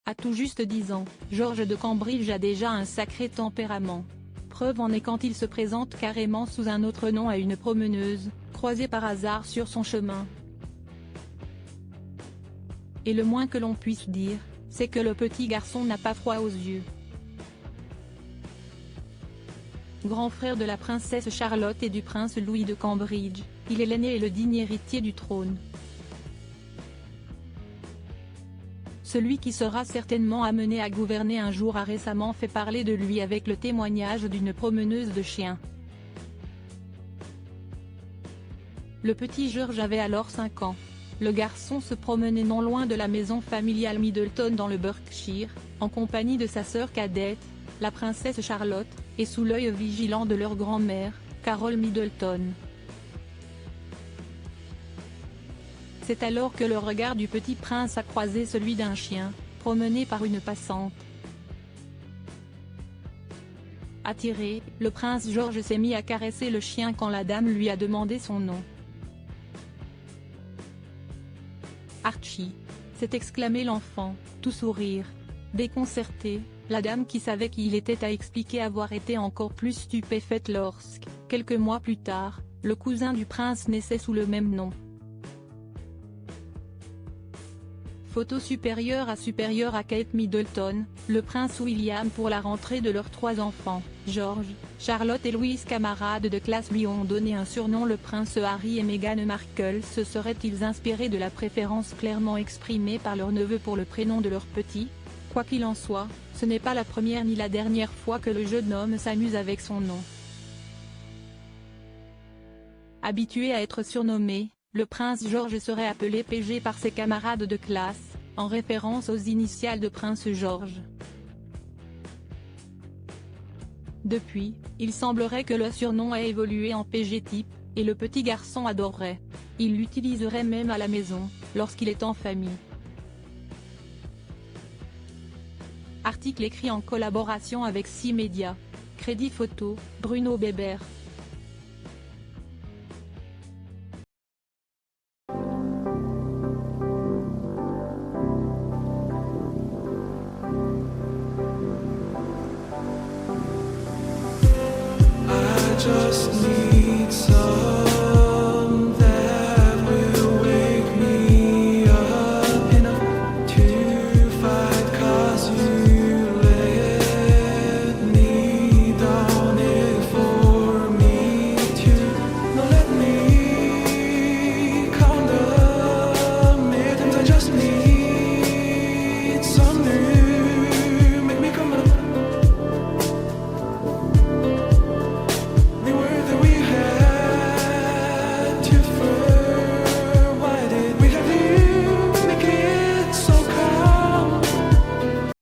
À tout juste 10 ans, George de Cambridge a déjà un sacré tempérament. Preuve en est quand il se présente carrément sous un autre nom à une promeneuse, croisée par hasard sur son chemin. Et le moins que l'on puisse dire, c'est que le petit garçon n'a pas froid aux yeux. Grand frère de la princesse Charlotte et du prince Louis de Cambridge, il est l'aîné et le digne héritier du trône. Celui qui sera certainement amené à gouverner un jour a récemment fait parler de lui avec le témoignage d'une promeneuse de chiens. Le petit George avait alors 5 ans. Le garçon se promenait non loin de la maison familiale Middleton dans le Berkshire, en compagnie de sa sœur cadette, la princesse Charlotte, et sous l'œil vigilant de leur grand-mère, Carole Middleton. C'est alors que le regard du petit prince a croisé celui d'un chien, promené par une passante. Attiré, le prince George s'est mis à caresser le chien quand la dame lui a demandé son nom. Archie, s'est exclamé l'enfant, tout sourire. Déconcertée, la dame qui savait qui il était a expliqué avoir été encore plus stupéfaite lorsque, quelques mois plus tard, le cousin du prince naissait sous le même nom. Photo supérieure à Kate Middleton, le prince William pour la rentrée de leurs 3 enfants, George, Charlotte et Louise, camarades de classe, lui ont donné un surnom. Le prince Harry et Meghan Markle se seraient-ils inspirés de la préférence clairement exprimée par leur neveu pour le prénom de leur petit? Quoi qu'il en soit, ce n'est pas la première ni la dernière fois que le jeune homme s'amuse avec son nom. Habitué à être surnommé, le prince George serait appelé PG par ses camarades de classe, en référence aux initiales de Prince George. Depuis, il semblerait que le surnom ait évolué en PG-type, et le petit garçon adorerait. Il l'utiliserait même à la maison, lorsqu'il est en famille. Article écrit en collaboration avec 6 médias. Crédit photo, Bruno Bébert.